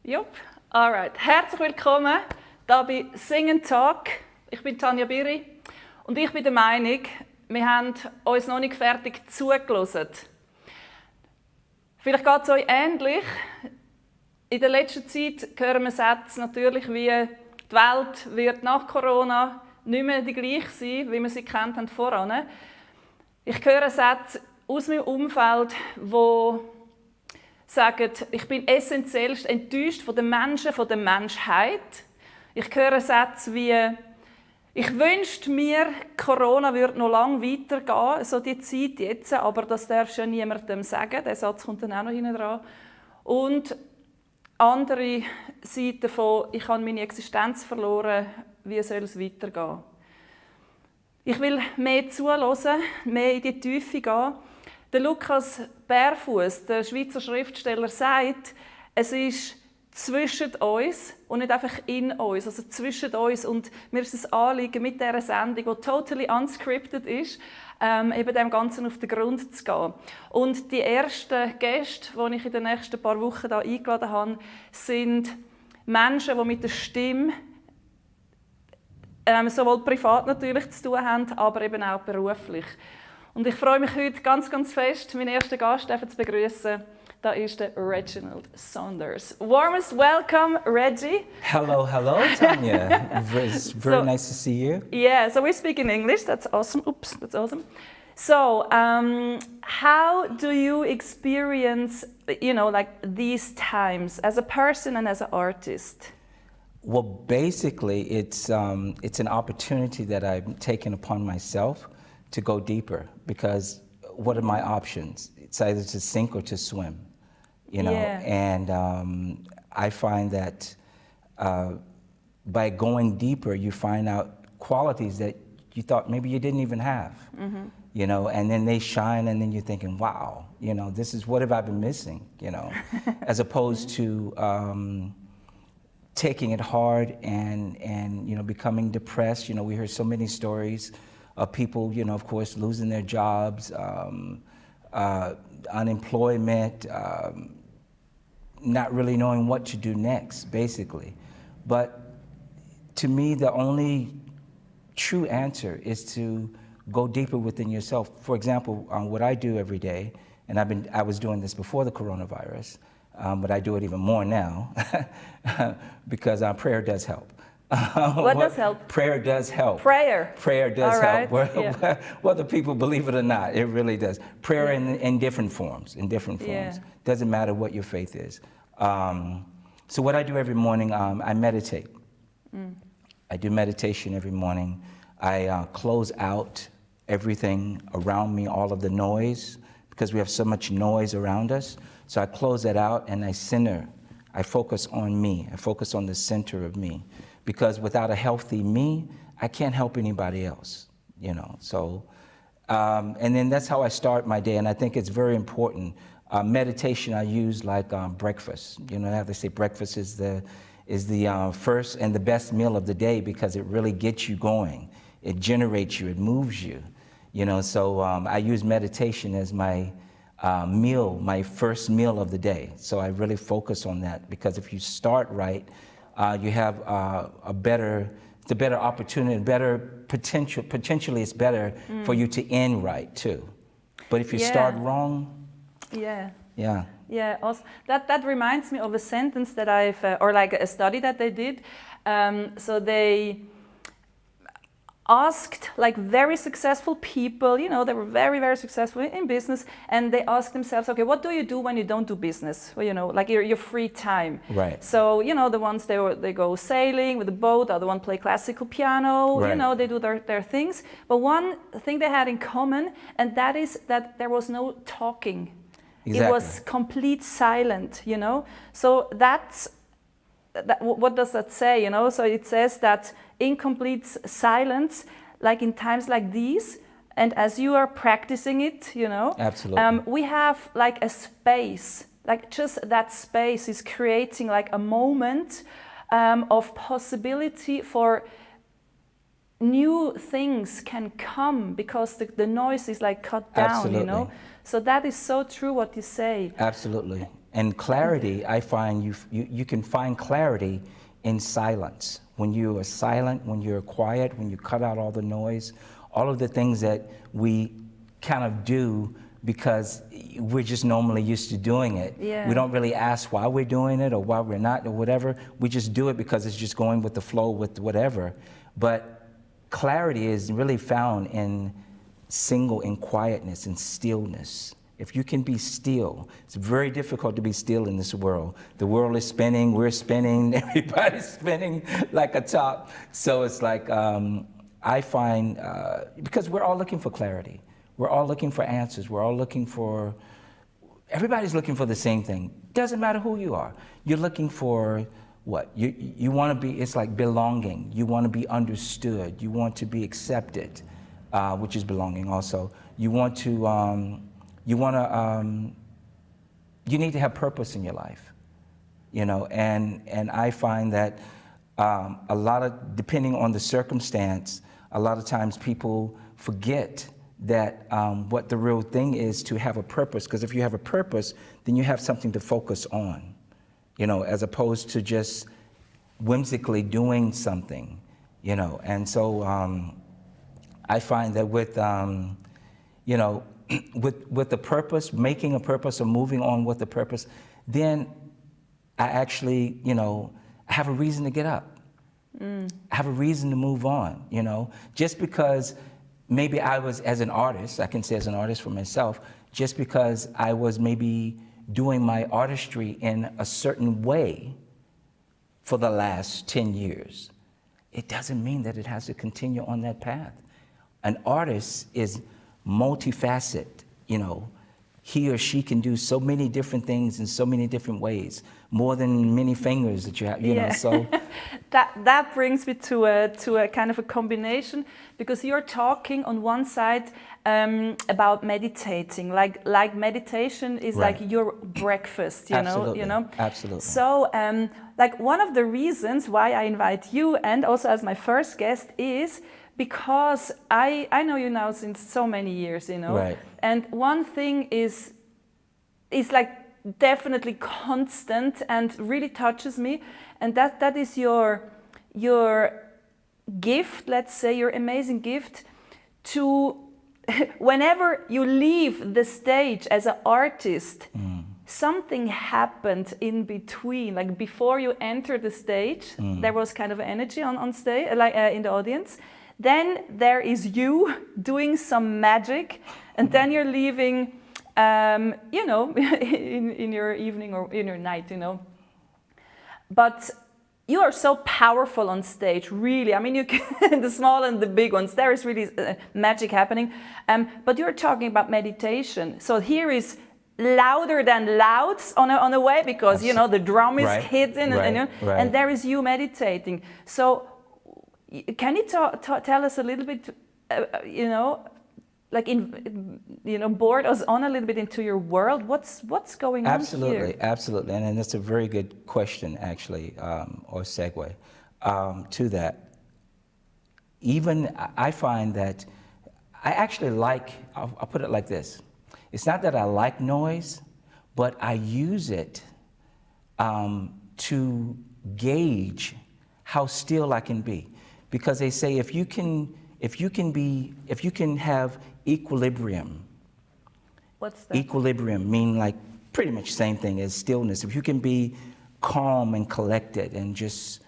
Jupp, alright. Herzlich willkommen hier bei Sing & Talk. Ich bin Tanja Biri und ich bin der Meinung, wir haben uns noch nicht fertig zugehört. Vielleicht geht es euch ähnlich. In der letzten Zeit hören wir Sätze natürlich wie «Die Welt wird nach Corona nicht mehr die gleiche sein, wie wir sie kennt haben voran». Ich höre Sätze aus meinem Umfeld, die sagen, ich bin essentiellst enttäuscht von den Menschen, von der Menschheit. Ich höre Sätze wie «Ich wünschte mir, Corona würde noch lange weitergehen, so die Zeit jetzt, aber das darfst du ja niemandem sagen». Der Satz kommt dann auch noch hinten dran. Und andere Seiten von «Ich habe meine Existenz verloren, wie soll es weitergehen?» Ich will mehr zuhören, mehr in die Tiefe gehen. Der Lukas Bärfuss, der Schweizer Schriftsteller, sagt, es ist zwischen uns und nicht einfach in uns, also zwischen uns. Und mir ist es Anliegen, mit dieser Sendung, die totally unscripted ist, eben dem Ganzen auf den Grund zu gehen. Und die ersten Gäste, die ich in den nächsten paar Wochen hier eingeladen habe, sind Menschen, die mit der Stimme sowohl privat natürlich zu tun haben, aber eben auch beruflich. Und ich freue mich heute ganz, ganz fest, meinen ersten Gast zu begrüßen. Da ist der Reginald Saunders. Warmest welcome, Reggie. Hello, hello, Tanya. It's very nice to see you. Yeah, so we speak in English. That's awesome. Oops, that's awesome. So, how do you experience, like these times as a person and as an artist? Well, basically, it's an opportunity that I've taken upon myself to go deeper, because what are my options? It's either to sink or to swim, Yeah. And I find that by going deeper, you find out qualities that you thought maybe you didn't even have, and then they shine, and then you're thinking, wow, this is, what have I been missing, as opposed to taking it hard and becoming depressed. We hear so many stories of people, of course, losing their jobs, unemployment, not really knowing what to do next, basically. But to me, the only true answer is to go deeper within yourself. For example, what I do every day, and I was doing this before the coronavirus, but I do it even more now, because prayer does help. What does help? Prayer does help. Prayer. Prayer does All right. help. Yeah. Whether people believe it or not, it really does. Prayer in different forms, Yeah. Doesn't matter what your faith is. So what I do every morning, I meditate. I do meditation every morning. I close out everything around me, all of the noise, because we have so much noise around us. So I close that out and I center. I focus on me. I focus on the center of me. Because without a healthy me, I can't help anybody else, So, and then that's how I start my day, and I think it's very important. Meditation I use like breakfast. How they say breakfast is the first and the best meal of the day, because it really gets you going. It generates you. It moves you. So I use meditation as my meal, my first meal of the day. So I really focus on that, because if you start right, you have a better opportunity, better potential. Potentially, it's better for you to end right too. But if you start wrong, Yeah, also, that reminds me of a sentence that or like a study that they did. So they asked like very successful people, they were very, very successful in business, and they asked themselves, okay, what do you do when you don't do business? Well, like your free time. Right. So, the ones they go sailing with a boat, the other one play classical piano, Right. They do their things. But one thing they had in common, and that is that there was no talking. Exactly. It was complete silent, So what does that say, So it says that in complete silence, like in times like these, and as you are practicing it, Absolutely. we have like a space, like just that space is creating like a moment of possibility for new things can come, because the noise is like cut down, Absolutely. So that is so true what you say. Absolutely. And clarity, I find you can find clarity in silence. When you are silent, when you're quiet, when you cut out all the noise, all of the things that we kind of do because we're just normally used to doing it. Yeah. We don't really ask why we're doing it or why we're not or whatever. We just do it because it's just going with the flow with whatever. But clarity is really found in quietness and stillness. If you can be still, it's very difficult to be still in this world. The world is spinning, we're spinning, everybody's spinning like a top. So it's like, I find, because we're all looking for clarity. We're all looking for answers. We're all looking for, everybody's looking for the same thing. Doesn't matter who you are. You're looking for what? You want to be, it's like belonging. You want to be understood. You want to be accepted, which is belonging also. You need to have purpose in your life, and I find that a lot of, depending on the circumstance, a lot of times people forget that what the real thing is to have a purpose, because if you have a purpose, then you have something to focus on, as opposed to just whimsically doing something, and so I find that with the purpose, making a purpose or moving on with the purpose, then I actually, have a reason to get up. I have a reason to move on, Just because maybe I was, as an artist, I can say as an artist for myself, just because I was maybe doing my artistry in a certain way for the last 10 years, it doesn't mean that it has to continue on that path. An artist is multifaceted, he or she can do so many different things in so many different ways, more than many fingers that you have, know, so. that brings me to a kind of a combination, because you're talking on one side about meditating, like meditation is Right. like your breakfast, Absolutely. know. Absolutely. So, like one of the reasons why I invite you, and also as my first guest, is because I know you now since so many years, Right. And one thing is like definitely constant and really touches me, and that is your gift, let's say, your amazing gift to whenever you leave the stage as an artist, something happened in between, like before you enter the stage, there was kind of energy on stage, like in the audience. Then there is you doing some magic, and then you're leaving, in your evening or in your night, But you are so powerful on stage, really. I mean, you can, the small and the big ones, there is really magic happening. But you're talking about meditation. So here is louder than loud on a way, because, the drum is Right. hitting, Right. Right. and there is you meditating. So can you tell us a little bit, like board us on a little bit into your world? What's going on here? Absolutely, and that's a very good question, actually, or segue to that. Even I find that I actually like. I'll put it like this: it's not that I like noise, but I use it to gauge how still I can be. Because they say if you can have equilibrium. What's that? Equilibrium mean like pretty much same thing as stillness. If you can be calm and collected and just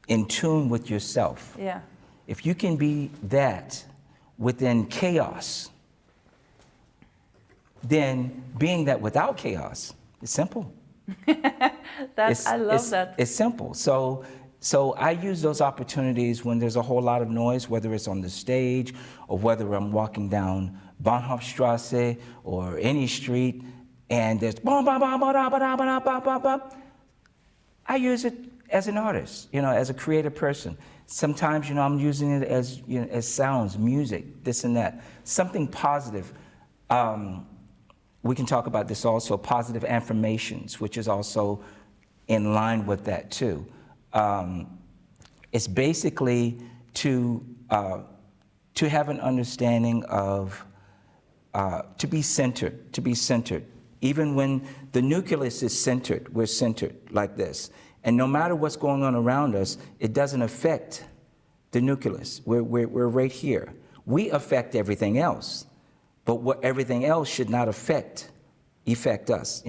in tune with yourself. Yeah. If you can be that within chaos, then being that without chaos is simple. I love that. It's simple. So I use those opportunities when there's a whole lot of noise, whether it's on the stage or whether I'm walking down Bahnhofstrasse or any street, and there's bum, bum, bum, bum, bum, bum, bum, bum, bum, bum. I use it as an artist, as a creative person. Sometimes, I'm using it as, as sounds, music, this and that, something positive. We can talk about this also, positive affirmations, which is also in line with that too. It's basically to have an understanding of to be centered. Even when the nucleus is centered, we're centered like this. And no matter what's going on around us, it doesn't affect the nucleus. We're right here. We affect everything else, but what everything else should not affect us,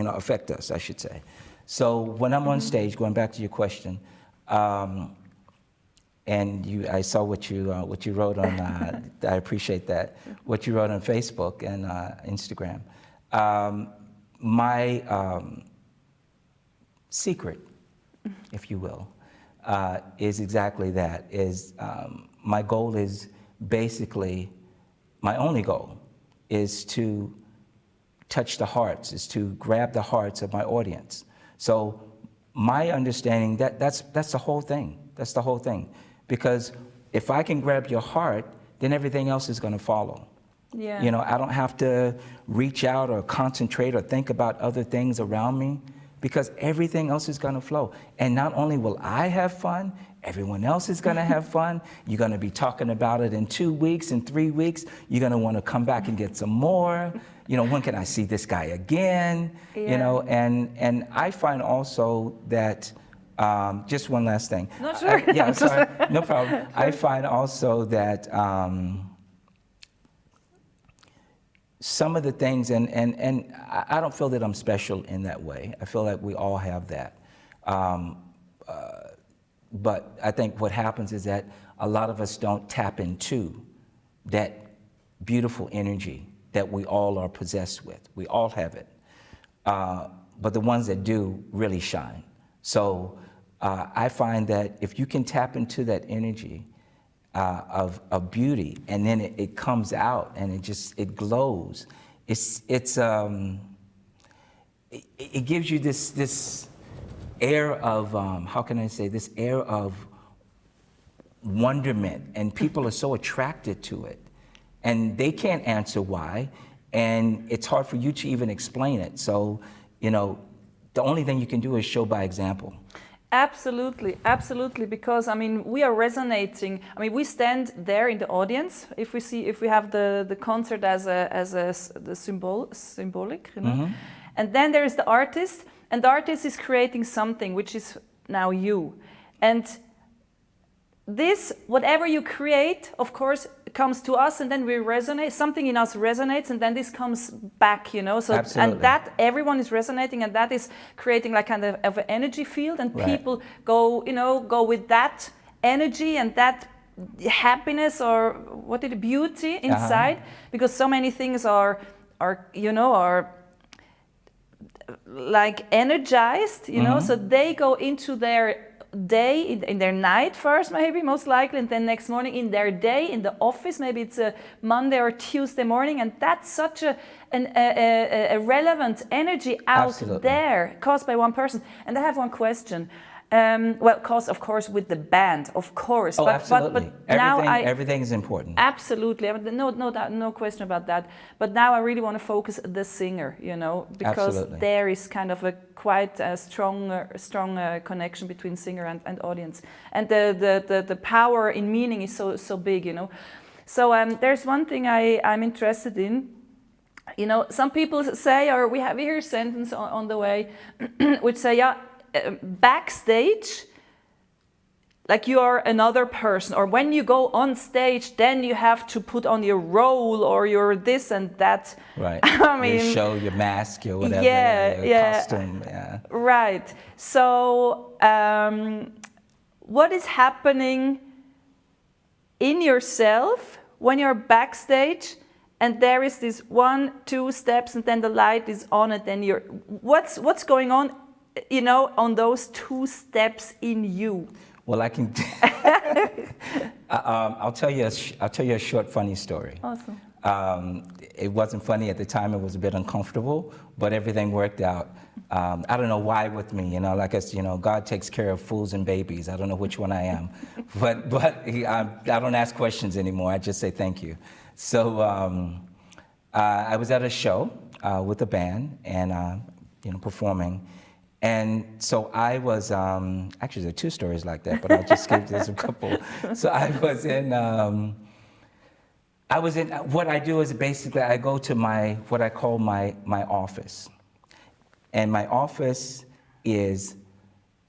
I should say. So when I'm on stage, going back to your question, and I saw what you wrote on, I appreciate that, what you wrote on Facebook and Instagram. My secret, if you will, is exactly that, my goal is basically, my only goal is to touch the hearts, is to grab the hearts of my audience. So my understanding, that's the whole thing, that's the whole thing. Because if I can grab your heart, then everything else is gonna follow. Yeah. I don't have to reach out or concentrate or think about other things around me, because everything else is gonna flow. And not only will I have fun, everyone else is gonna have fun. You're gonna be talking about it in 2 weeks, in 3 weeks. You're gonna wanna come back and get some more. When can I see this guy again? Yeah. And I find also that, just one last thing. No, sure. Yeah, sorry, no problem. I find also that some of the things, and I don't feel that I'm special in that way. I feel like we all have that. But I think what happens is that a lot of us don't tap into that beautiful energy that we all are possessed with. We all have it. But the ones that do really shine. So I find that if you can tap into that energy of beauty, and then it comes out and it glows, it gives you this air of, how can I say, this air of wonderment, and people are so attracted to it. And they can't answer why, and it's hard for you to even explain it. So, the only thing you can do is show by example. Absolutely, absolutely, because we are resonating. We stand there in the audience. If we have the concert as the symbolic, and then there is the artist, and the artist is creating something which is now you, and this, whatever you create, of course, comes to us, and then we resonate. Something in us resonates, and then this comes back, So, Absolutely. and that everyone is resonating, and that is creating like kind of an energy field, and Right. people go with that energy and that happiness, or beauty inside, because so many things are like energized, so they go into their day, in their night first, maybe, most likely, and then next morning in their day, in the office, maybe it's a Monday or Tuesday morning, and that's such a relevant energy out Absolutely. there, caused by one person. And I have one question. Caused, of course, with the band, of course. Oh, absolutely. But everything is important. Absolutely, no question about that. But now I really want to focus the singer, because Absolutely. there is kind of quite a strong connection between singer and audience, and the power in meaning is so big, So there's one thing I'm interested in. Some people say, or we hear a sentence on the way, which say, backstage, like you are another person, or when you go on stage, then you have to put on your role or your this and that. Right. Your show, your mask, your whatever, your costume. Yeah. Right. So, what is happening in yourself when you're backstage? And there is this 1, 2 steps, and then the light is on, and then what's going on, on those 2 steps in you? Well, I can. I'll tell you a short, funny story. Awesome. It wasn't funny at the time. It was a bit uncomfortable, but everything worked out. I don't know why with me. Like God takes care of fools and babies. I don't know which one I am, but I don't ask questions anymore. I just say thank you. So I was at a show with a band and performing. And so I was, actually there are 2 stories like that, but I'll just give this a couple. So I was in what I do is basically I go to what I call my office. And my office is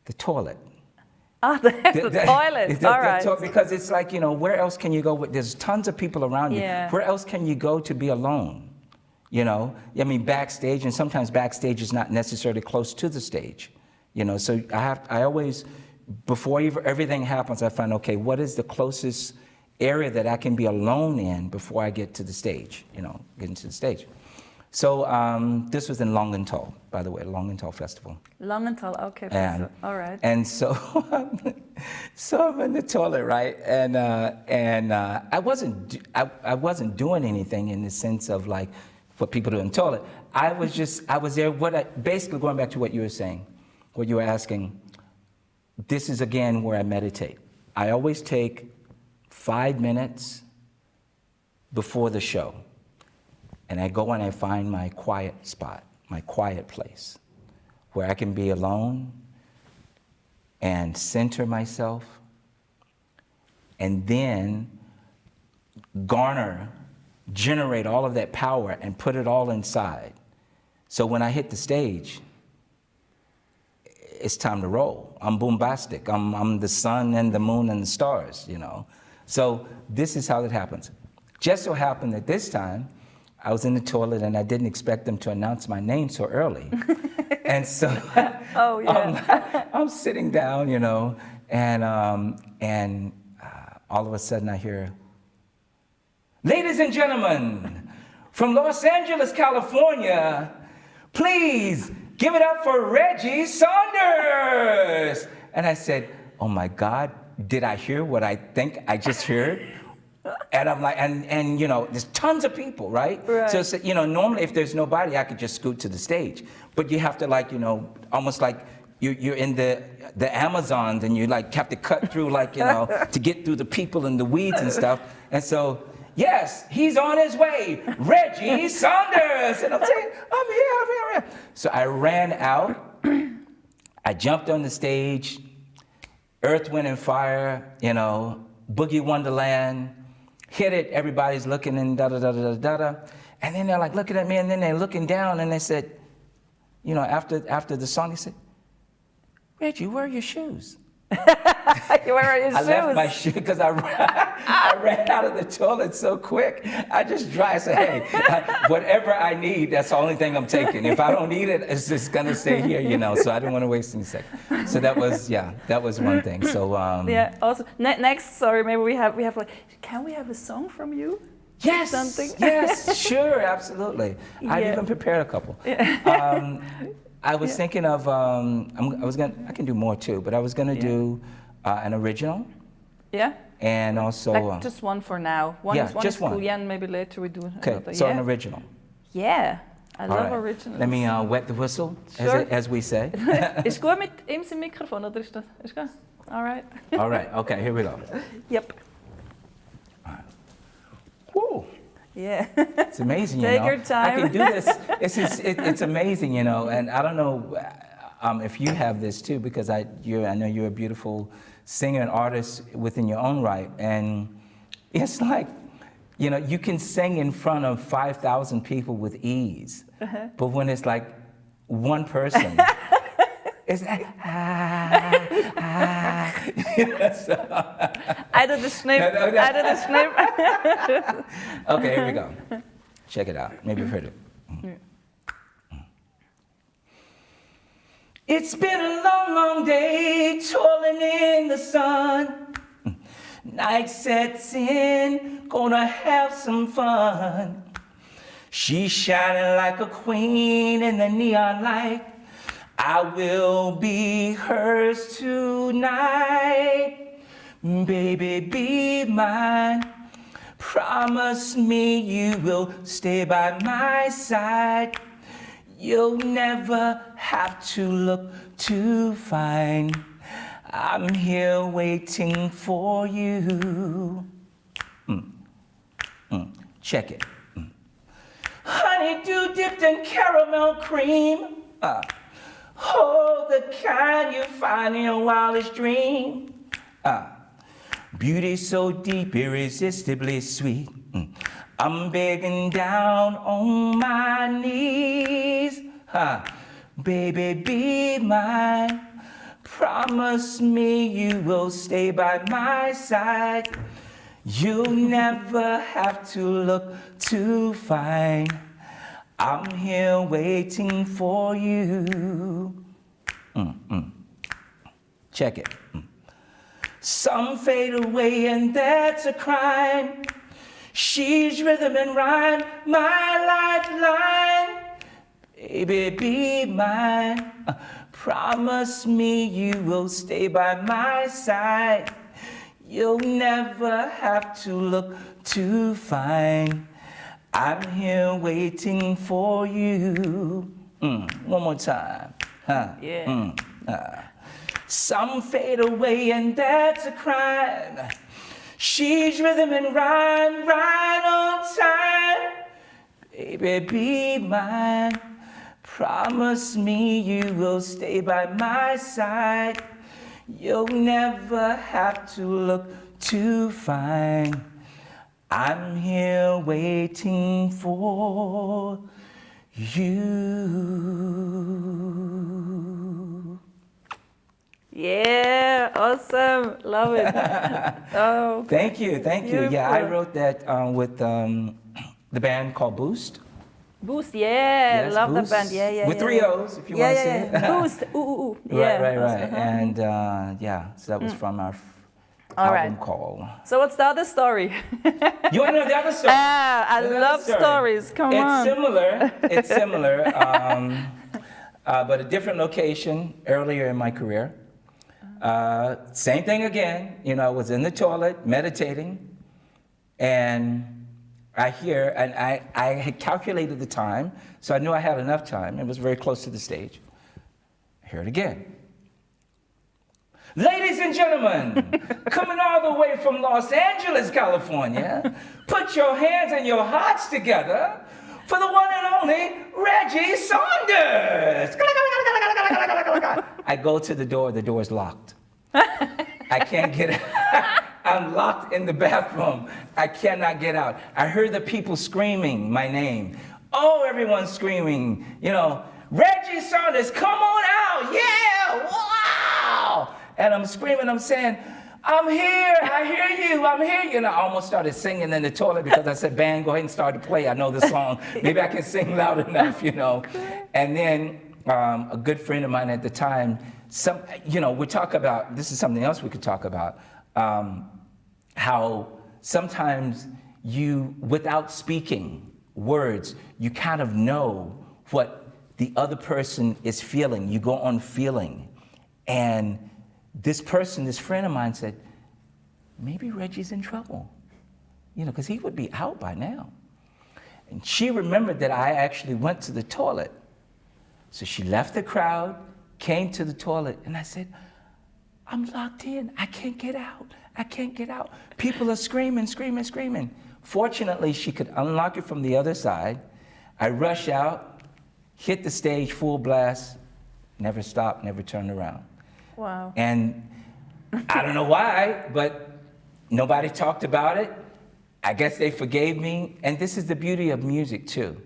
the toilet. Ah, the toilet. All right. Because it's like, where else can you go? There's tons of people around you. Yeah. Where else can you go to be alone? I mean, backstage, and sometimes backstage is not necessarily close to the stage. So I always, before everything happens, I find, okay, what is the closest area that I can be alone in before I get to the stage, get into the stage. So this was in Langenthal, by the way, Langenthal Festival. Langenthal, okay. All right. And so, so I'm in the toilet, right? And I wasn't doing anything in the sense of like what people do in the toilet. I was there. Basically going back to what you were saying, what you were asking. This is again where I meditate. I always take 5 minutes before the show, and I go and I find my quiet spot, my quiet place, where I can be alone and center myself, and then generate all of that power and put it all inside. So when I hit the stage, it's time to roll. I'm bombastic. I'm the sun and the moon and the stars, So this is how it happens. Just so happened that this time, I was in the toilet and I didn't expect them to announce my name so early. And so oh, yeah. I'm sitting down, and all of a sudden I hear, "Ladies and gentlemen, from Los Angeles, California, please give it up for Reggie Saunders." And I said, "Oh my God, did I hear what I think I just heard?" And I'm like, and there's tons of people, right? So, normally if there's nobody, I could just scoot to the stage. But you have to almost like you're in the Amazons, and you have to cut through to get through the people and the weeds and stuff. And so, yes, he's on his way, Reggie Saunders. And I'm saying, I'm here. So I ran out, I jumped on the stage, Earth, Wind, and Fire, Boogie Wonderland, hit it, everybody's looking and da-da-da-da-da-da. And then they're like looking at me, and then they're looking down, and they said, after the song, they said, "Reggie, where are your shoes?" Where are your shoes? I left my shoe because I ran out of the toilet so quick. I just dry. I said, "Hey, whatever I need, that's the only thing I'm taking. If I don't need it, it's just gonna stay here, So I didn't want to waste any seconds. So that was one thing. So yeah. Also, next, sorry, maybe we have can we have a song from you? Yes. Something. Yes. Sure. Absolutely. I've even prepared a couple. Yeah. I was thinking of I can do more too, but I was gonna do an original. Yeah. And also just one for now. One is one. cool. Yeah, and maybe later we do okay, another. So an original. Yeah. I love right. originals. Let me wet the whistle, sure. as we say. Ist gut mit ihm sein Mikrofon, oder ist das? Ist gut? All right. All right. Okay. Here we go. Yep. All right. Whoa. Yeah. It's amazing, Take your time. I can do this. It's amazing, and I don't know if you have this too, because I know you're a beautiful singer and artist within your own right, and it's like, you can sing in front of 5,000 people with ease, but when it's like one person, it's like, so. I did the snip. I did the snip. Okay, here we go. Check it out. Maybe you've heard it. It's been a long, long day, toiling in the sun. Night sets in, gonna have some fun. She's shining like a queen in the neon light. I will be hers tonight. Baby, be mine. Promise me you will stay by my side. You'll never have to look to find. I'm here waiting for you. Check it. Honeydew dipped in caramel cream. Oh, the kind you find in your wildest dream. Beauty so deep, irresistibly sweet. I'm begging down on my knees. Baby, be mine. Promise me you will stay by my side. You'll never have to look to find. I'm here waiting for you. Check it. Some fade away and that's a crime. She's rhythm and rhyme, my lifeline. Baby, be mine. Promise me you will stay by my side. You'll never have to look to find. I'm here waiting for you. One more time. Yeah. Some fade away and that's a crime. She's rhythm and rhyme right on time. Baby, be mine. Promise me you will stay by my side. You'll never have to look to find. I'm here waiting for you. Yeah, awesome. Love it. Oh, Thank you, thank you. Yeah, I beautiful. wrote that with the band called Boost. Boost, yeah, Yes, love Boost. that band. Yeah. With three O's, if you yeah, want to yeah, say it. yeah. Boost, ooh. Yeah, Right. uh-huh. And so that was from our All album right. call. So what's the other story? You want to know the other story? I The other love story. stories. Come on. It's similar, but a different location earlier in my career. Same thing again. You know, I was in the toilet meditating, and I had calculated the time, so I knew I had enough time. It was very close to the stage. I hear it again. Ladies and gentlemen, coming all the way from Los Angeles, California, put your hands and your hearts together for the one and only Reggie Saunders. I go to the door is locked. I can't get out. I'm locked in the bathroom. I cannot get out. I heard the people screaming my name. Oh, everyone's screaming, you know, Reggie Saunders, come on out, yeah, wow. And I'm screaming, I'm saying, I'm here, I hear you, I'm here. And I almost started singing in the toilet because I said, band, go ahead and start to play. I know the song. Maybe I can sing loud enough, you know. And then a good friend of mine at the time, we talk about, this is something else we could talk about, how sometimes you, without speaking words, you kind of know what the other person is feeling. You go on feeling. And this friend of mine said, maybe Reggie's in trouble, you know, because he would be out by now. And she remembered that I actually went to the toilet. So she left the crowd, came to the toilet, and I said, I'm locked in. I can't get out. I can't get out. People are screaming. Fortunately, she could unlock it from the other side. I rush out, hit the stage full blast, never stopped, never turned around. Wow. And I don't know why, but nobody talked about it. I guess they forgave me. And this is the beauty of music, too.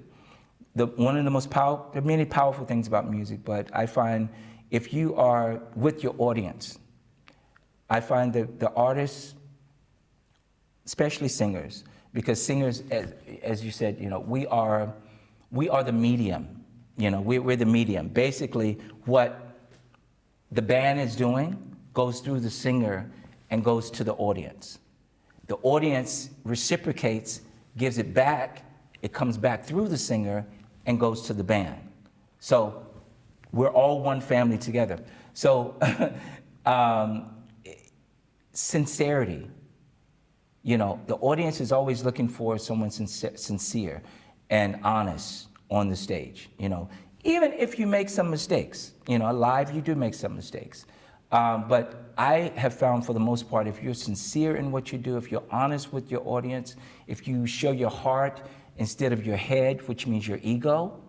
One of the most powerful, there are many powerful things about music, but I find if you are with your audience, I find that the artists, especially singers, because singers, as you said, you know, we are the medium. You know, we're the medium. Basically, what the band is doing goes through the singer and goes to the audience. The audience reciprocates, gives it back, it comes back through the singer and goes to the band. So we're all one family together. So sincerity, you know, the audience is always looking for someone sincere and honest on the stage, you know. Even if you make some mistakes, you know, live you do make some mistakes. But I have found for the most part, if you're sincere in what you do, if you're honest with your audience, if you show your heart instead of your head, which means your ego,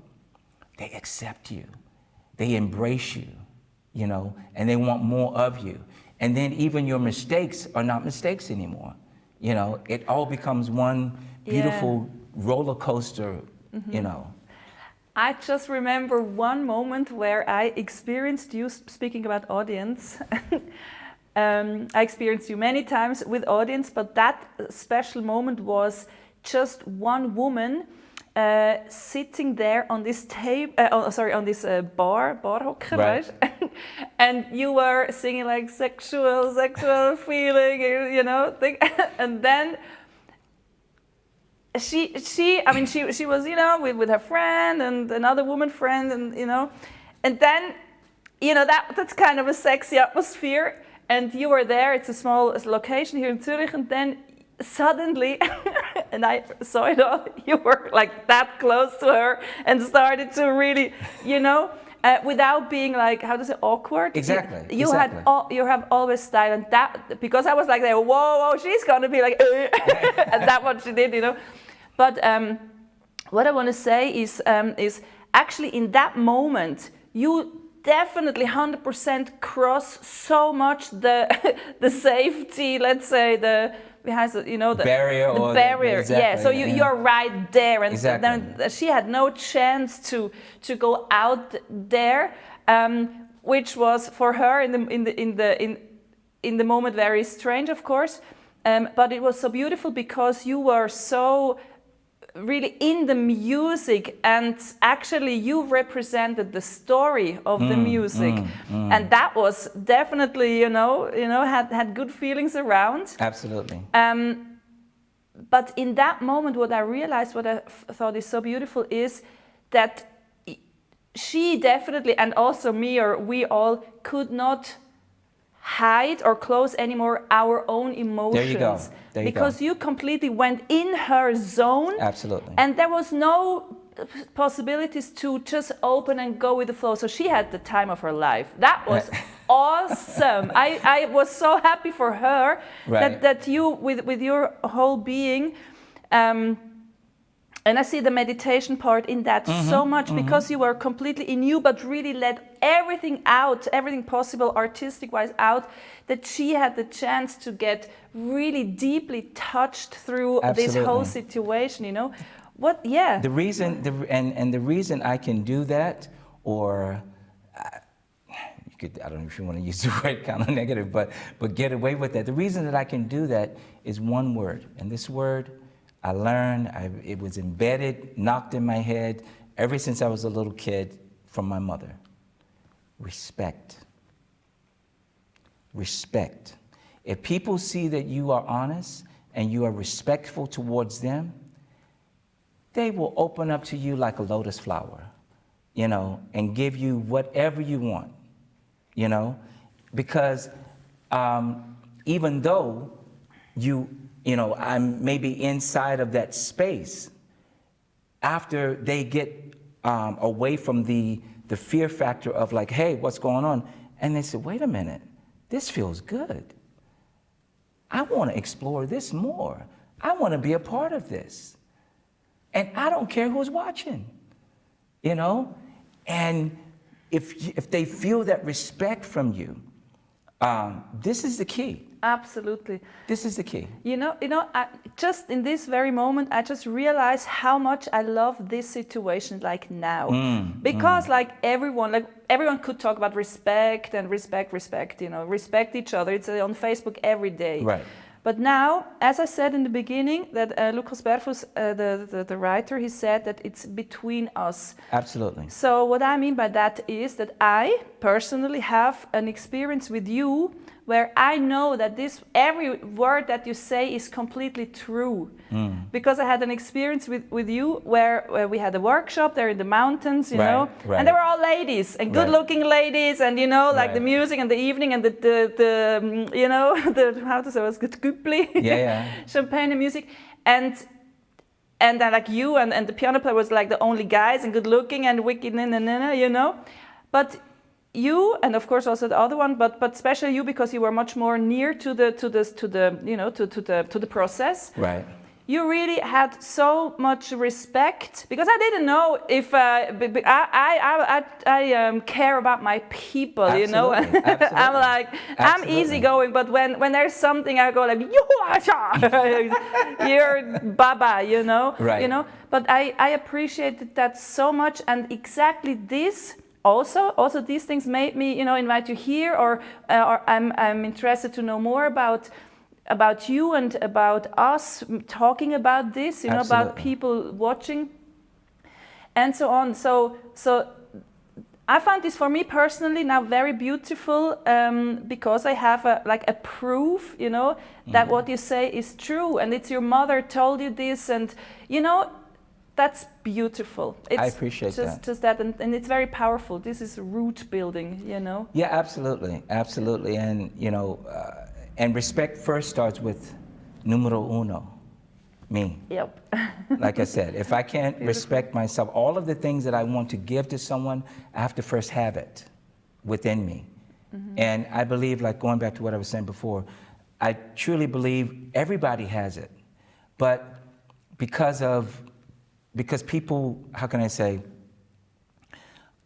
they accept you. They embrace you, you know, and they want more of you. And then even your mistakes are not mistakes anymore. You know, it all becomes one beautiful roller coaster, you know. I just remember one moment where I experienced you, speaking about audience. I experienced you many times with audience, but that special moment was just one woman sitting there on this on this barhocker, right? And you were singing like sexual feeling, you know, and then she was, you know, with her friend and another woman friend, and you know, and then, you know, that's kind of a sexy atmosphere, and you were there. It's a small location here in Zurich, and then suddenly, and I saw it all, you were like that close to her and started to really, you know, without being like, how does it, awkward? Exactly. You have always style, and that, because I was like, whoa, she's gonna be like, and that's what she did, you know. But what I want to say is actually in that moment, you definitely 100% cross so much the safety, let's say the barrier. Exactly, yeah. So you're right there, and then she had no chance to go out there, which was for her in the moment very strange, of course. But it was so beautiful because you were so really in the music, and actually you represented the story of the music, and that was definitely, you know, had good feelings around. Absolutely. But in that moment, what I realized, what I thought is so beautiful, is that she definitely, and also me, or we all, could not hide or close anymore our own emotions. There you go. Because you completely went in her zone. Absolutely. And there was no possibilities to just open and go with the flow. So she had the time of her life. That was awesome. I was so happy for her, that you, with your whole being, and I see the meditation part in that so much, because you were completely in you, but really let everything out, everything possible artistic-wise out, that she had the chance to get really deeply touched through this whole situation, you know? The reason I can do that, or I don't know if you want to use the word kind of negative, but get away with that. The reason that I can do that is one word, and this word I learned, it was embedded, knocked in my head ever since I was a little kid from my mother. Respect. Respect. If people see that you are honest and you are respectful towards them, they will open up to you like a lotus flower, you know, and give you whatever you want, you know, because even though you know, I'm maybe inside of that space, after they get away from the fear factor of like, hey, what's going on? And they say, wait a minute, this feels good. I want to explore this more. I want to be a part of this. And I don't care who's watching, you know? And if they feel that respect from you, this is the key. Absolutely. This is the key. You know, just in this very moment, I just realized how much I love this situation like now. Because like everyone could talk about respect and respect, you know, respect each other. It's on Facebook every day. Right. But now, as I said in the beginning, that Lucas Berfus, the writer, he said that it's between us. Absolutely. So what I mean by that is that I personally have an experience with you where I know that every word that you say is completely true. Because I had an experience with you where we had a workshop there in the mountains, you know, and they were all ladies, and good-looking ladies, and, you know, like the music and the evening and the you know, how to say, it was good Kuble, champagne and music, and then like you and the piano player was like the only guys and good-looking and wicked, you know, but you, and of course also the other one, but especially you, because you were much more near to the you know, to the process. Right. you really had so much respect, because I didn't know if I care about my people, Absolutely. you know. Absolutely. I'm like, I'm Absolutely. easygoing, but when there's something, I go like, you're Baba, you know. Right. You know. But I appreciated that so much, and exactly this. Also, these things made me, you know, invite you here, or I'm interested to know more about you and about us talking about this, you know, about Absolutely. people watching, and so on. So I find this, for me personally, now very beautiful, because I have a proof, you know, that what you say is true, and it's your mother told you this, and you know. That's beautiful. It's I appreciate that. Just that, and it's very powerful. This is root building, you know. Yeah, absolutely, absolutely, and you know, and respect first starts with numero uno, me. Yep. Like I said, if I can't respect myself, all of the things that I want to give to someone, I have to first have it within me. And I believe, like going back to what I was saying before, I truly believe everybody has it, but because people, how can I say,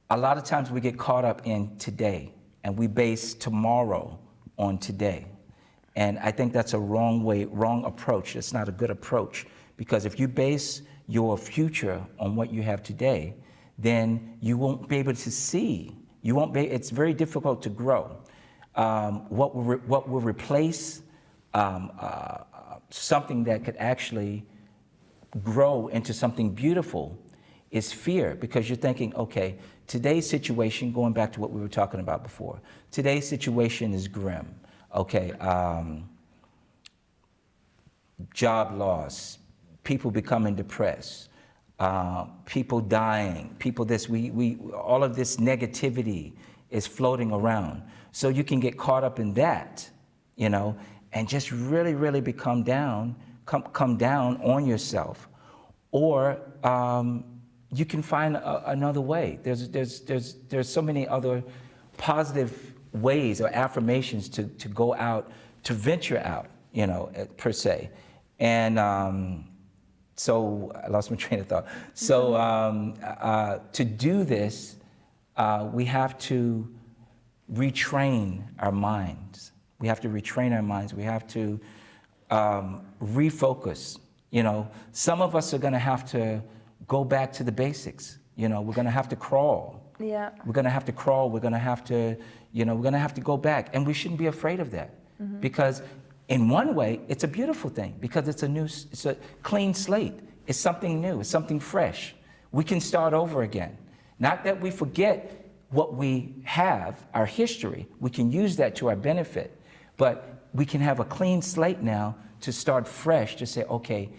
a lot of times we get caught up in today and we base tomorrow on today. And I think that's a wrong approach. It's not a good approach, because if you base your future on what you have today, then you won't be able to see. It's very difficult to grow. What will replace something that could actually grow into something beautiful is fear, because you're thinking, okay, today's situation, going back to what we were talking about before, today's situation is grim. Okay, job loss, people becoming depressed, people dying, people all of this negativity is floating around. So you can get caught up in that, you know, and just really, really come down on yourself, or you can find another way. There's so many other positive ways or affirmations to go out, to venture out, you know, per se. And so I lost my train of thought. So to do this, we have to retrain our minds. We have to retrain our minds. We have to refocus. You know, some of us are going to have to go back to the basics. You know, we're going to have to crawl. Yeah. We're going to have to crawl. We're going to have to, you know, we're going to have to go back. And we shouldn't be afraid of that. Because in one way, it's a beautiful thing, because it's a clean slate. It's something new. It's something fresh. We can start over again. Not that we forget what we have, our history. We can use that to our benefit. But we can have a clean slate now to start fresh, to say, okay,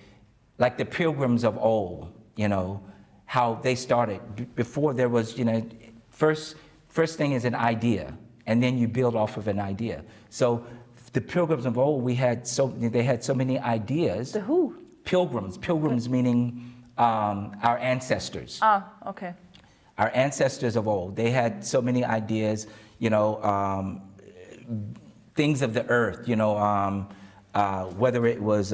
like the pilgrims of old, you know, how they started. Before there was, you know, first thing is an idea, and then you build off of an idea. So the pilgrims of old, they had so many ideas. The who? Pilgrims meaning our ancestors. Ah, okay. Our ancestors of old, they had so many ideas, you know, things of the earth, you know, whether it was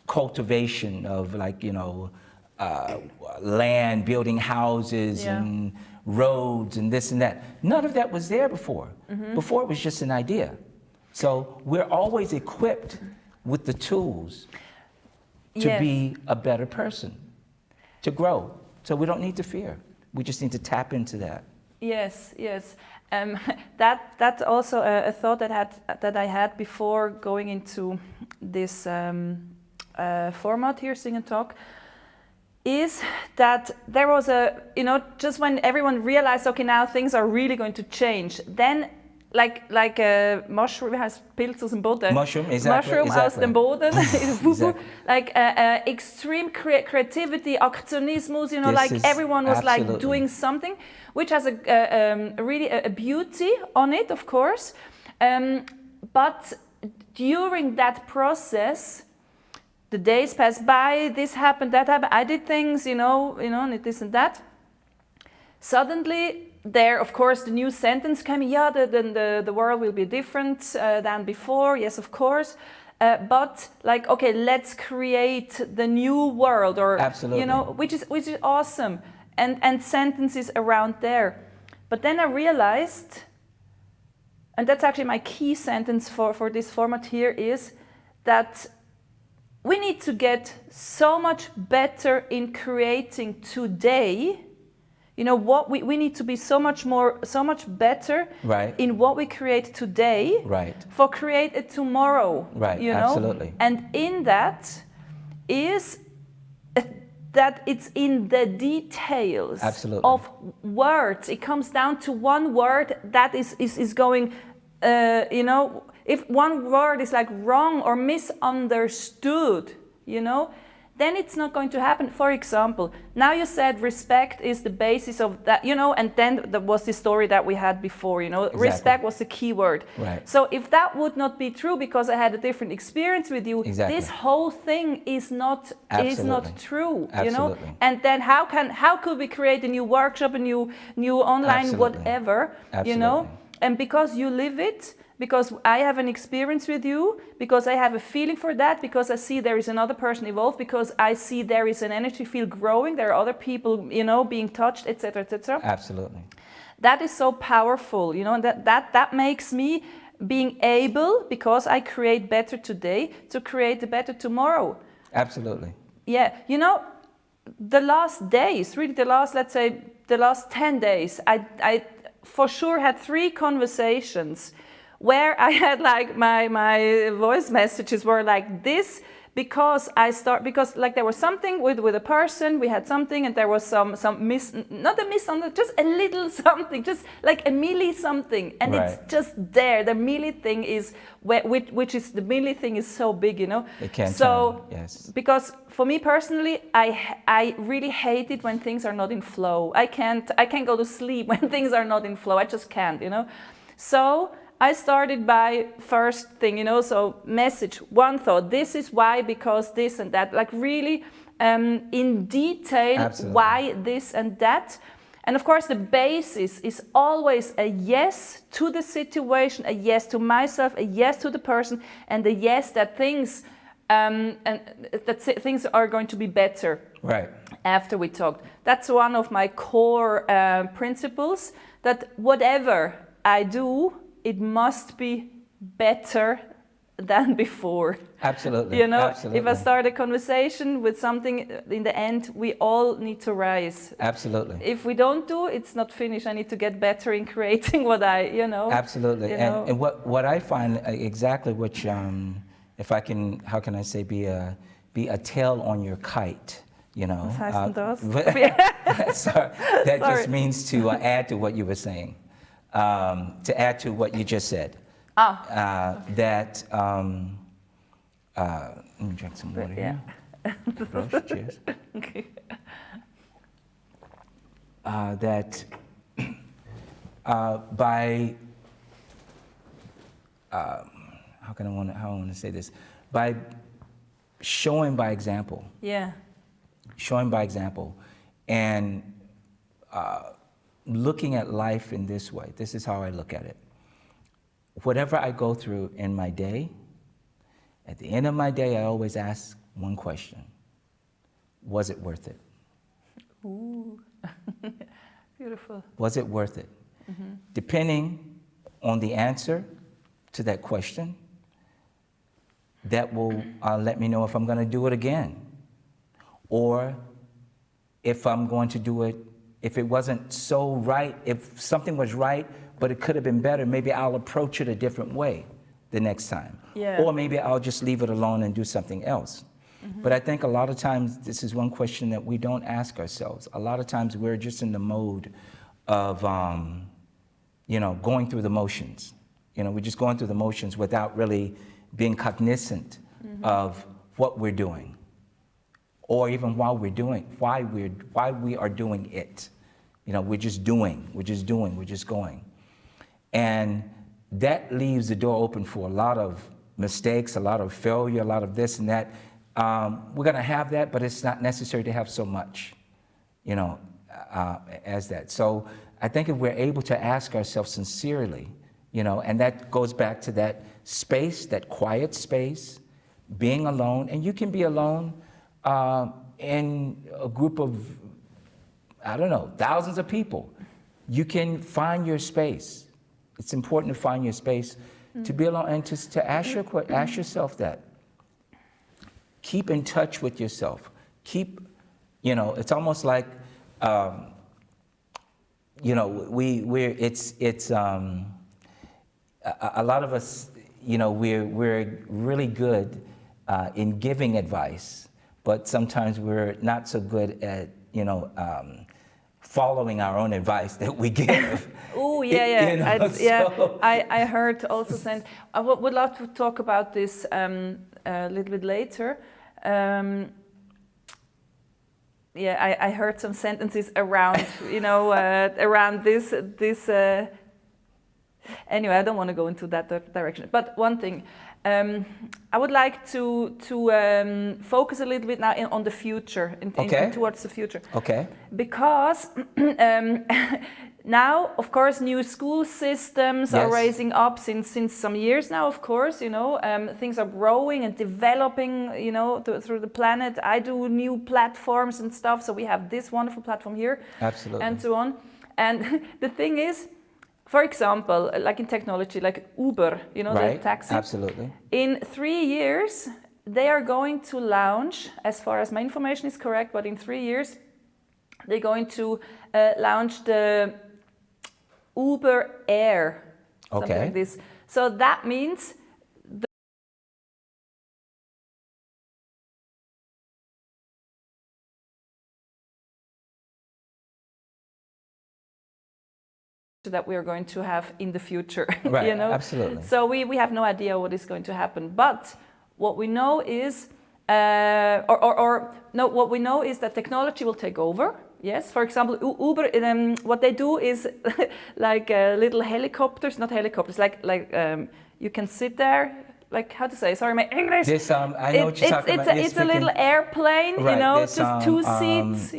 cultivation of, like, you know, land, building houses and roads and this and that. None of that was there before. Before, it was just an idea. So we're always equipped with the tools to be a better person, to grow. So we don't need to fear. We just need to tap into that. Yes. That's also a thought that I had before going into this format here, Sing and Talk, is that there was just when everyone realized, okay, now things are really going to change, then like a mushroom has Pilz aus dem Boden. Mushroom, exactly. Aus dem Boden. Exactly. Like extreme creativity, Aktionismus, you know, This like everyone was absolutely. like doing something, which has really a beauty on it, of course. But during that process, the days passed by, this happened, that happened, I did things, you know, and this and that. Suddenly, there, of course, the new sentence came, the world will be different than before, yes, of course. but like, okay, let's create the new world, or Absolutely. you know, which is awesome, and sentences around there. But then I realized, and that's actually my key sentence for this format here, is that we need to get so much better in creating today. You know, what we need to be so much better Right. in what we create today, Right. for create it tomorrow. Right. You know? Absolutely. And in that is that it's in the details. Absolutely. Of words. It comes down to one word that is going, you know, if one word is like wrong or misunderstood, you know, then it's not going to happen. For example, now you said respect is the basis of that, you know, and then there was the story that we had before, you know, Exactly. Respect was the key word. Right. So if that would not be true because I had a different experience with you, Exactly. this whole thing is not true, Absolutely. you know. And then how could we create a new workshop, a new online, Absolutely. whatever, you know? Absolutely. And because you live it, because I have an experience with you, because I have a feeling for that, because I see there is another person involved, because I see there is an energy field growing, there are other people, you know, being touched, etc., etc. Absolutely. That is so powerful, you know, and that makes me being able, because I create better today, to create a better tomorrow. Absolutely. Yeah, you know, the last days, really let's say the last 10 days, I for sure had 3 conversations where I had like my voice messages were like this, because like there was something with a person, we had something, and there was not a misunderstanding, just a little something, just like a milli something, and Right. it's just there. The milli thing is which is the milli thing is so big, you know. It can so turn, yes. Because for me personally, I really hate it when things are not in flow. I can't go to sleep when things are not in flow. I just can't, you know. So I started by first thing, you know, so message, one thought, this is why, because this and that, like really in detail. Absolutely. Why this and that. And of course the basis is always a yes to the situation, a yes to myself, a yes to the person, and a yes that things things are going to be better. Right. After we talked. That's one of my core principles, that whatever I do, it must be better than before. Absolutely. You know, Absolutely. if I start a conversation with something, in the end, we all need to rise. Absolutely. If we don't do, it's not finished. I need to get better in creating what I, you know. Absolutely. You know. And what I find exactly, which, if I can, how can I say, be a tail on your kite, you know. Was heißt denn das? Sorry, that Sorry. just means to add to what you were saying, to add to what you just said. That, let me drink some water here. Brush, cheers. Okay. That by, how I want to say this, by showing by example. Yeah. Showing by example, and looking at life in this way. This is how I look at it. Whatever I go through in my day, at the end of my day, I always ask one question: was it worth it? Ooh. Beautiful. Was it worth it? Mm-hmm. Depending on the answer to that question, that will let me know if I'm going to do it again, or if I'm going to do it, if it wasn't so right, if something was right, but it could have been better, maybe I'll approach it a different way the next time. Yeah. Or maybe I'll just leave it alone and do something else. Mm-hmm. But I think a lot of times this is one question that we don't ask ourselves. A lot of times we're just in the mode of, you know, going through the motions. You know, we're just going through the motions without really being cognizant mm-hmm. of what we're doing, or even while we're doing, why we are doing it. You know, we're just doing, we're just going. And that leaves the door open for a lot of mistakes, a lot of failure, a lot of this and that. We're going to have that, but it's not necessary to have so much, you know, as that. So I think if we're able to ask ourselves sincerely, you know, and that goes back to that space, that quiet space, being alone, and you can be alone in a group of, I don't know, thousands of people. You can find your space. It's important to find your space, to be alone, and to ask yourself that. Keep in touch with yourself. Keep, it's almost like, it's a lot of us, we're really good in giving advice, but sometimes we're not so good at, following our own advice that we give. Oh, yeah. I heard also saying, I would love to talk about this a little bit later. I heard some sentences around, around this. Anyway, I don't want to go into that direction. But one thing, I would like to focus a little bit now on the future, towards the future. Okay. Because now, of course, new school systems are rising up since some years now. Of course, things are growing and developing, through the planet. I do new platforms and stuff, so we have this wonderful platform here. Absolutely. And so on. And the thing is, for example, like in technology, like Uber, the taxi. Absolutely. In 3 years, they are going to launch, as far as my information is correct, but in 3 years, they're going to launch the Uber Air, something like this. So that means that we are going to have in the future. Right, absolutely. So we have no idea what is going to happen. But what we know is, what we know is that technology will take over. Yes, for example, Uber, what they do is like little helicopters, not helicopters, like you can sit there, like, how to say, sorry, my English. This, I know what you're talking about. It's a little airplane, just 2 seats,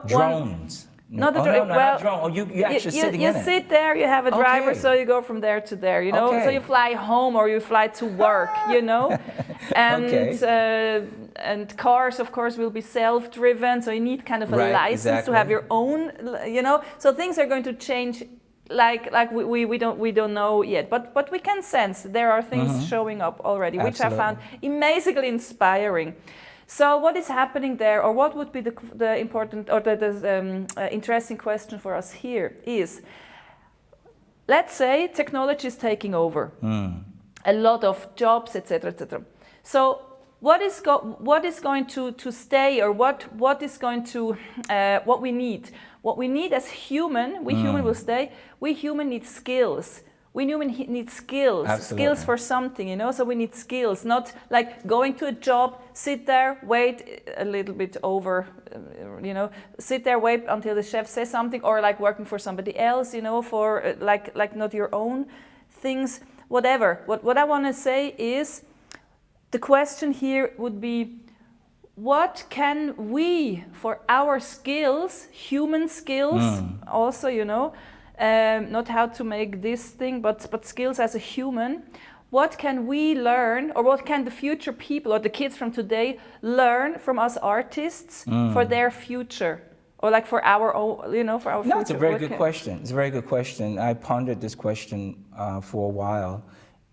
Drones. Not a drone. Not drone. Oh, you actually sitting in it. You sit there, you have a driver, so you go from there to there, So you fly home or you fly to work, And cars, of course, will be self-driven, so you need kind of a license to have your own, So things are going to change, like we don't know yet, but we can sense there are things showing up already, which I found amazingly inspiring. So what is happening there, or what would be the important or the interesting question for us here is, let's say technology is taking over a lot of jobs, etc., etc. So what is going to stay, or what is going to what we need? What we need as human, we human will stay. We human need skills. We need skills, skills for something, So we need skills, not like going to a job, sit there, wait a little bit over, sit there, wait until the chef says something, or like working for somebody else, for like not your own things, whatever. What I want to say is, the question here would be, what can we, for our skills, human skills, also, not how to make this thing, but skills as a human. What can we learn, or what can the future people or the kids from today learn from us artists for their future, or like for our own, for our future? No, it's a very good question. It's a very good question. I pondered this question for a while,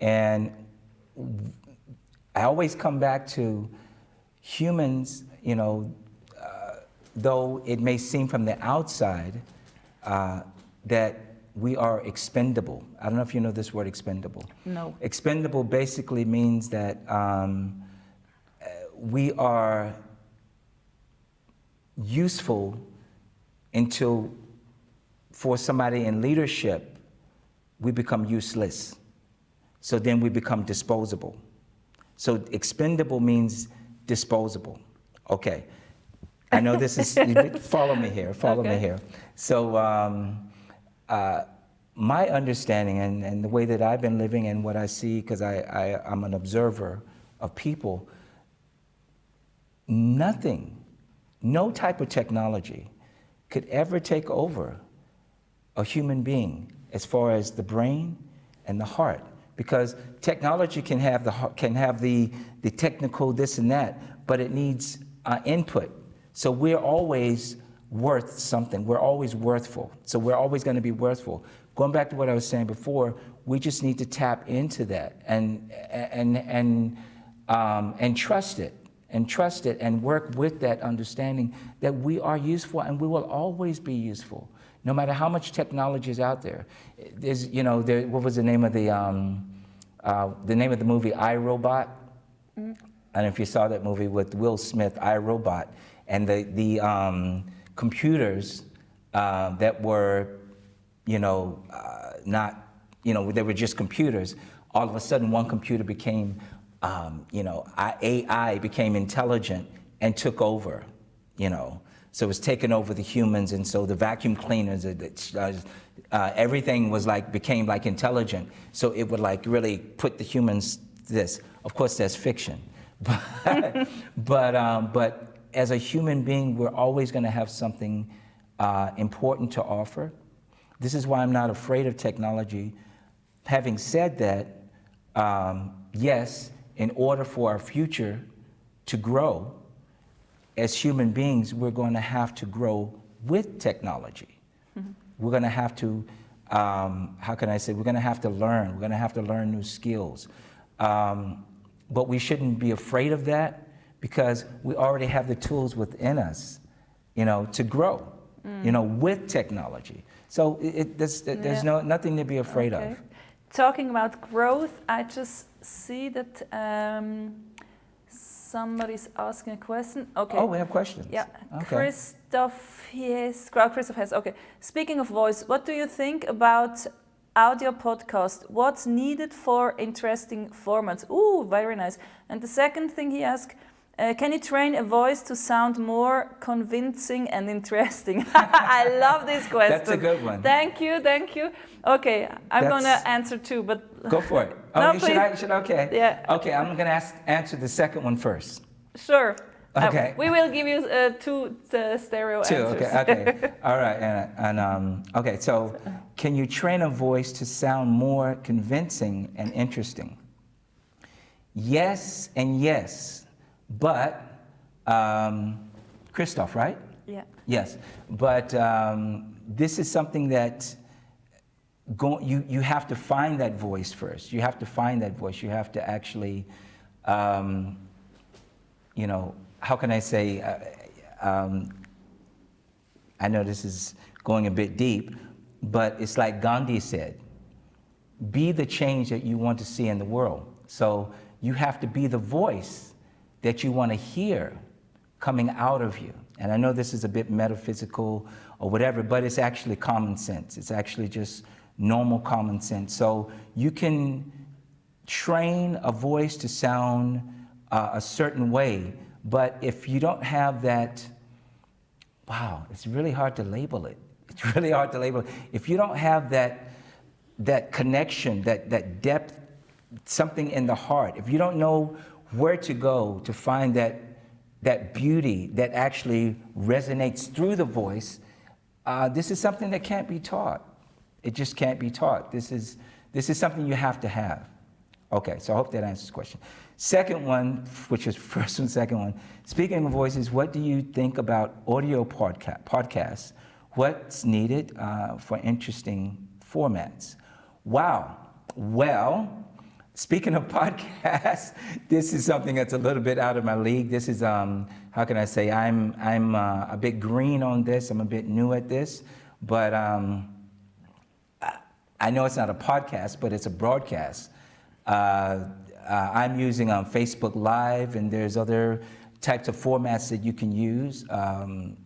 and I always come back to humans. Though it may seem from the outside that we are expendable. I don't know if you know this word, expendable. No. Expendable basically means that we are useful until, for somebody in leadership, we become useless. So then we become disposable. So expendable means disposable. Okay. I know this is, follow me here. So, my understanding and the way that I've been living and what I see, because I'm an observer of people, no type of technology could ever take over a human being as far as the brain and the heart, because technology can have the technical this and that, but it needs input. So we're always worth something. We're always worthful. So we're always going to be worthful. Going back to what I was saying before, we just need to tap into that and trust it. And trust it and work with that understanding that we are useful and we will always be useful, no matter how much technology is out there. There's, what was the name of the name of the movie, I, Robot? I don't know if you saw that movie with Will Smith, I, Robot, and the computers that were, not, they were just computers. All of a sudden, one computer became AI became intelligent and took over, So it was taking over the humans, and so the vacuum cleaners, everything was became intelligent. So it would really put the humans this. Of course, that's fiction, but as a human being, we're always going to have something important to offer. This is why I'm not afraid of technology. Having said that, yes. In order for our future to grow, as human beings, we're going to have to grow with technology. Mm-hmm. We're going to have to, we're going to have to learn. We're going to have to learn new skills. But we shouldn't be afraid of that because we already have the tools within us, to grow, with technology. So there's nothing to be afraid of. Talking about growth, I just see that somebody's asking a question. Okay. Oh, we have questions. Yeah. Okay. Christoph has. Okay. Speaking of voice, what do you think about audio podcast? What's needed for interesting formats? Ooh, very nice. And the second thing he asked, can you train a voice to sound more convincing and interesting? I love this question. That's a good one. Thank you. Okay, I'm going to answer too, but... Go for it. No, should I? Okay. Yeah. Okay, I'm going to answer the second one first. Sure. Okay. We will give you two stereo answers. Okay. All right. Okay, so can you train a voice to sound more convincing and interesting? Yes and yes. But, Christoph, right? Yeah. Yes, but this is something that you have to find that voice first. You have to find that voice. You have to actually, how can I say, I know this is going a bit deep, but it's like Gandhi said, be the change that you want to see in the world. So you have to be the voice that you want to hear coming out of you. And I know this is a bit metaphysical or whatever, but it's actually common sense. It's actually just normal common sense. So you can train a voice to sound a certain way, but if you don't have that, it's really hard to label it. It's really hard to label it. If you don't have that connection, that depth, something in the heart, if you don't know where to go to find that beauty that actually resonates through the voice, this is something that can't be taught. It just can't be taught. This is something you have to have. Okay, so I hope that answers the question. Second one, which is first and second one, speaking of voices, what do you think about audio podcasts? What's needed for interesting formats? Wow. Well, speaking of podcasts, this is something that's a little bit out of my league. This is, how can I say, I'm a bit green on this. I'm a bit new at this, but I know it's not a podcast, but it's a broadcast. I'm using Facebook Live, and there's other types of formats that you can use. I'm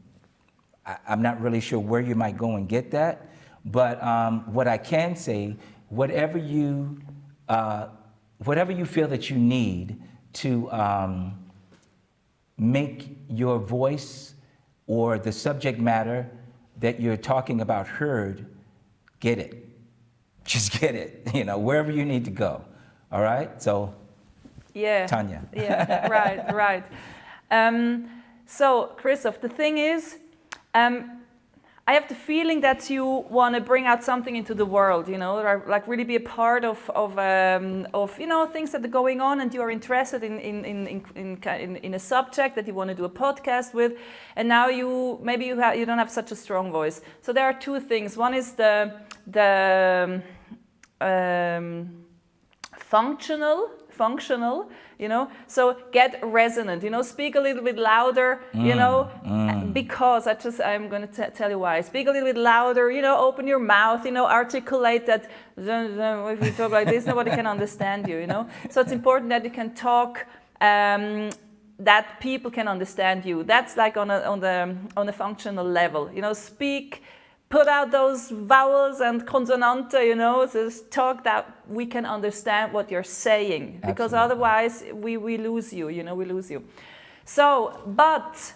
not really sure where you might go and get that, but what I can say, whatever you feel that you need to make your voice or the subject matter that you're talking about heard, get it. Just get it, wherever you need to go. All right? So, yeah. Tanya. Yeah, right. So, Christoph, the thing is, I have the feeling that you want to bring out something into the world, or like really be a part of things that are going on, and you are interested in a subject that you want to do a podcast with, and now you don't have such a strong voice. So there are two things. One is the functional, so get resonant, speak a little bit louder, because I'm going to tell you why. Speak a little bit louder, open your mouth, articulate that. If you talk like this, nobody can understand you, So it's important that you can talk, that people can understand you. That's like on a functional level, speak. Put out those vowels and consonante, just talk that we can understand what you're saying. Because otherwise we lose you, we lose you. So, but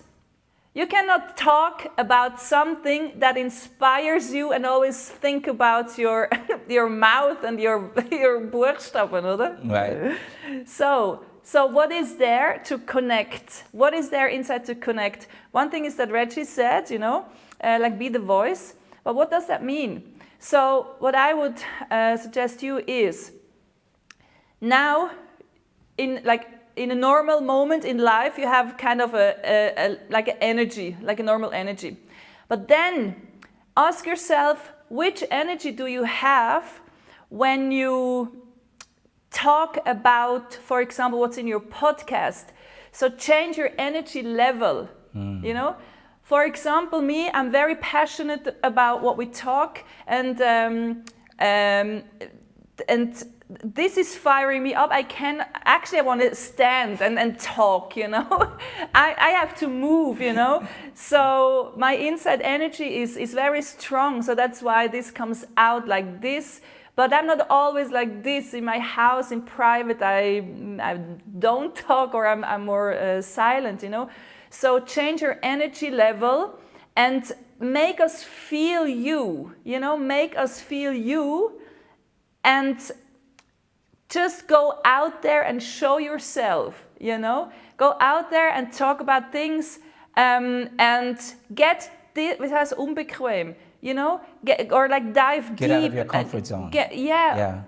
you cannot talk about something that inspires you and always think about your your mouth and your Buchstaben, oder? Right. So what is there to connect? What is there inside to connect? One thing is that Reggie said, like be the voice. But what does that mean? So what I would suggest you is, now in a normal moment in life, you have kind of like an energy, like a normal energy. But then ask yourself, which energy do you have when you talk about, for example, what's in your podcast? So change your energy level, For example, me, I'm very passionate about what we talk, and this is firing me up. I want to stand and talk, I have to move, So my inside energy is very strong, so that's why this comes out like this. But I'm not always like this in my house, in private. I don't talk, or I'm more silent, So change your energy level and make us feel you, make us feel you, and just go out there and show yourself, Go out there and talk about things, and get this, it has unbequem, or like dive deep. Get out of your comfort zone. Yeah.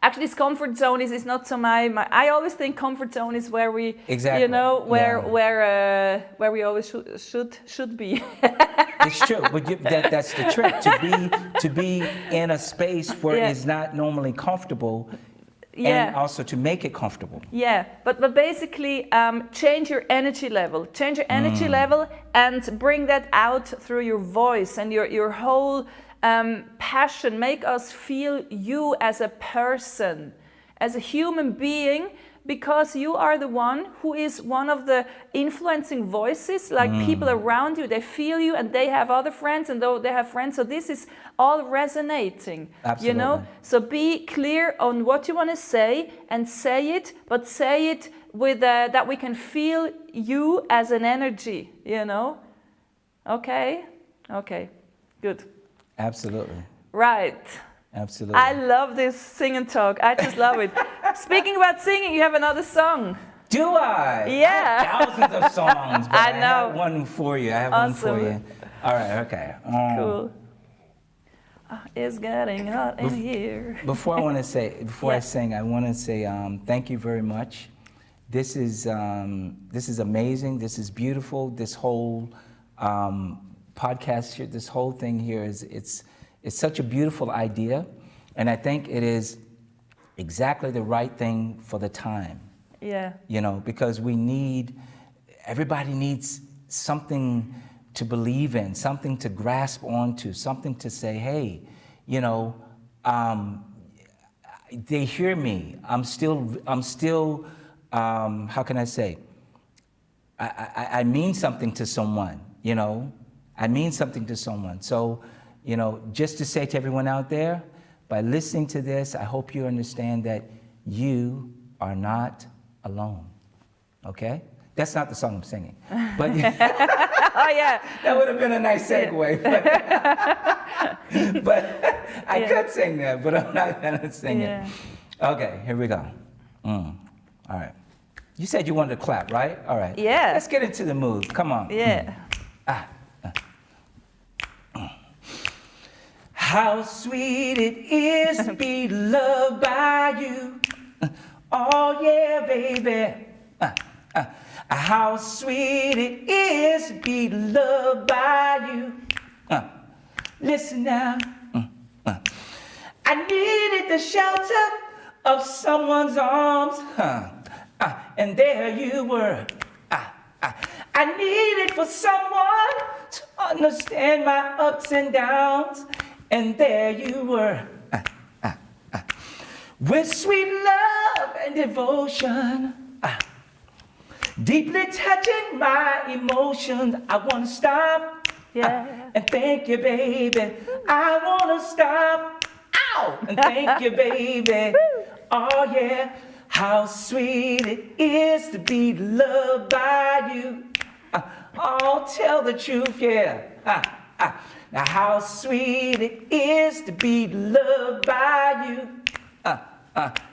Actually, this comfort zone is not so my. I always think comfort zone is where we, where we always should be. It's true, but that's the trick, to be in a space where it's not normally comfortable, and also to make it comfortable. Yeah, but basically, change your energy level. Change your energy level and bring that out through your voice and your whole. Passion. Make us feel you as a person, as a human being, because you are the one who is one of the influencing voices. Like people around you, they feel you, and they have other friends, and they have friends. So this is all resonating. Absolutely. So be clear on what you want to say, and say it, but say it with that we can feel you as an energy. Okay, good. Absolutely. Right. Absolutely. I love this sing and talk. I just love it. Speaking about singing, you have another song. Do I? Yeah. I have thousands of songs, but I know. have one for you. I have Awesome. one for you. All right, okay. Cool. It's getting hot in here. Before I sing, I want to say thank you very much. This is amazing. This is beautiful. This whole podcast here, this whole thing here it's such a beautiful idea, and I think it is exactly the right thing for the time. Yeah. Because everybody needs something to believe in, something to grasp onto, something to say, hey, they hear me. I'm still how can I say? I mean something to someone, I mean something to someone. So, just to say to everyone out there, by listening to this, I hope you understand that you are not alone. Okay? That's not the song I'm singing. But oh, yeah. That would have been a nice segue. But I could sing that, but I'm not going to sing it. Okay, here we go. All right. You said you wanted to clap, right? All right. Yeah. Let's get into the mood. Come on. Yeah. How sweet it is to be loved by you. Oh yeah, baby. How sweet it is to be loved by you. Listen now. I needed the shelter of someone's arms. And there you were. I needed for someone to understand my ups and downs. And there you were. With sweet love and devotion. Deeply touching my emotions. I want to stop. Yeah. And thank you, baby. I want to stop. Ow! And thank you, baby. Oh, yeah. How sweet it is to be loved by you. Oh, tell the truth, yeah. Now, how sweet it is to be loved by you.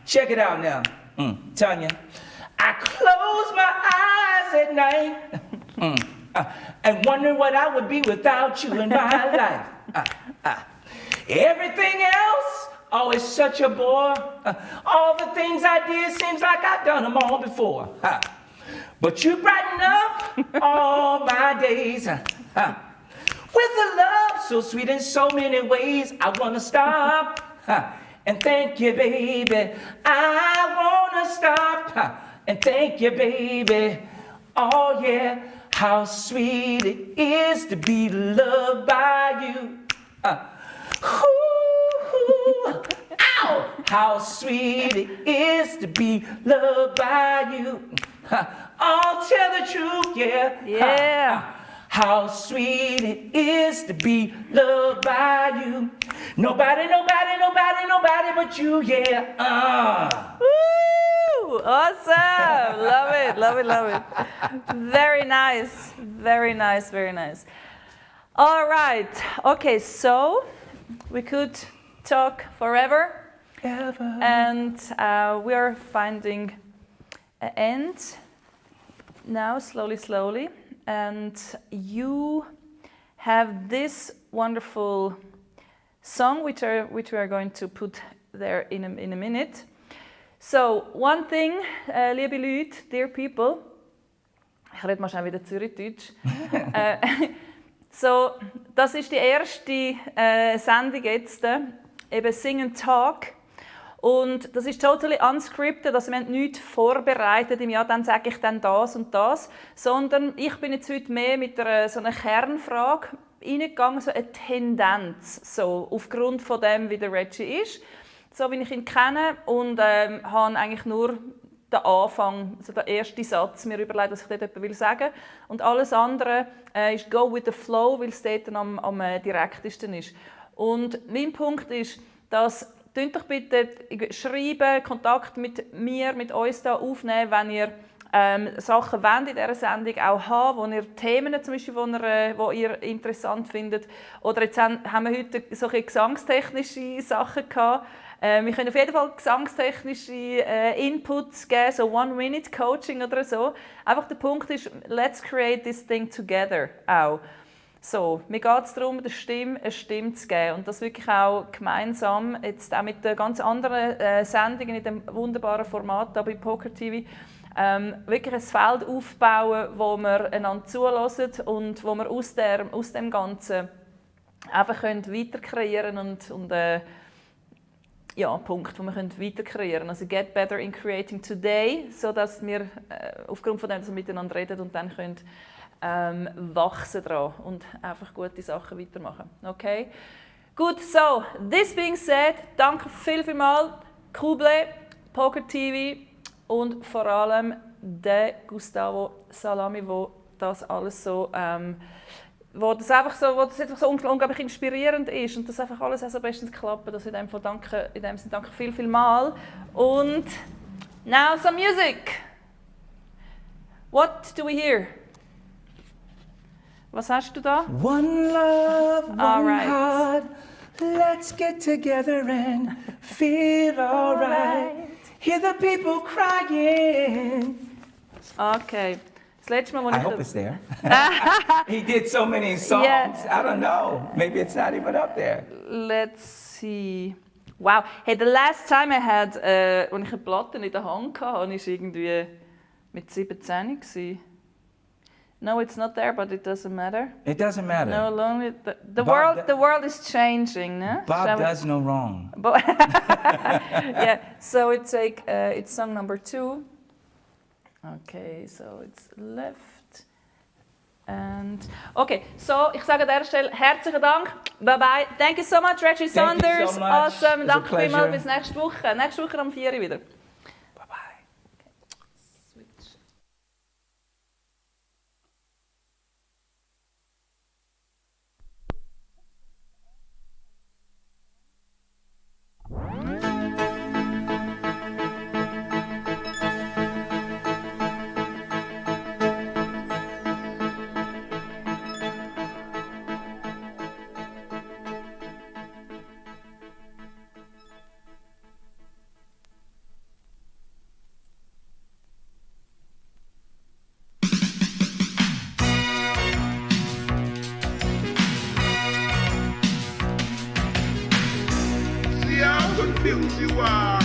Check it out now, Tanya. I close my eyes at night and wonder what I would be without you in my life. Everything else, oh, it's such a bore. All the things I did seems like I've done them all before. But you brighten up all my days with a love so sweet in so many ways. I want to stop and thank you, baby. I want to stop and thank you, baby. Oh, yeah. How sweet it is to be loved by you. Ooh, ow! How sweet it is to be loved by you. I'll tell the truth, yeah. Yeah. How sweet it is to be loved by you. Nobody but you, yeah. Woo! Awesome! Love it, love it, love it. Very nice, very nice, very nice. All right. Okay, so we could talk forever. Ever. And we are finding an end now, slowly. And you have this wonderful song, which we are going to put there in a minute. So, one thing, liebe Leute, dear people, ich rede mal schnell wieder Zürichdeutsch. So, das ist die erste Sendung jetzt, eben Sing and Talk. Und das ist totally unscripted, also wir haben nichts vorbereitet, ja, dann sage ich dann das und das, sondern ich bin jetzt heute mehr mit so einer Kernfrage reingegangen, so eine Tendenz, so aufgrund von dem, wie der Reggie ist, so wie ich ihn kenne, und habe eigentlich nur den Anfang, also den ersten Satz mir überlegt, was ich dort will sagen. Und alles andere ist go with the flow, weil es dort am direktesten ist. Und mein Punkt ist, dass tönt doch bitte schreiben, Kontakt mit mir, mit uns da aufnehmen, wenn ihr Sachen wollt in dieser Sendung auch haben, wo ihr Themen zum Beispiel, wo ihr interessant findet. Oder jetzt haben wir heute solche gesangstechnische Sachen gehabt. Wir können auf jeden Fall gesangstechnische Inputs geben, so One-Minute-Coaching oder so. Einfach der Punkt ist, let's create this thing together auch. So, mir geht es darum, der Stimme eine Stimme zu geben und das wirklich auch gemeinsam, jetzt auch mit den ganz anderen Sendungen in dem wunderbaren Format da bei Poker TV, wirklich ein Feld aufbauen, wo wir einander zuhören und wo wir aus dem Ganzen einfach weiter kreieren und ja, Punkt, wo wir weiter kreieren. Also get better in creating today, sodass wir aufgrund von dem dass wir miteinander reden und dann können wachsen dran und einfach gute Sachen weitermachen. Okay? Gut, so, this being said, danke vielmals, Kuble, Poker TV und vor allem der Gustavo Salami, wo das alles so, wo das einfach so unglaublich inspirierend ist und das einfach alles so bestens klappt. Also in dem Sinne danke vielmals. Und now some music. What do we hear? Was hast du da? One love, one right. heart. Let's get together and feel alright. Hear the people crying. Okay. Das letzte Mal, I als hope it's there. He did so many songs. Yeah. I don't know. Maybe it's not even up there. Let's see. Wow. Hey, the last time I had, als ich eine Platte in der Hand hatte, war ich irgendwie mit 17 gewesen. No, it's not there, but it doesn't matter. It doesn't matter. No longer. The Bob world is changing, no? Bob does no wrong. Yeah. So it's song number 2. Okay, so it's left. And okay, so ich sage an dieser Stelle herzlichen Dank. Bye bye. Thank you so much, Reggie Thank you Saunders. so much. Awesome. It was a Danke vielmals. pleasure. Bis nächste Woche. Nächste Woche am 4 Uhr wieder. Bye bye. Switch. See how confused you are.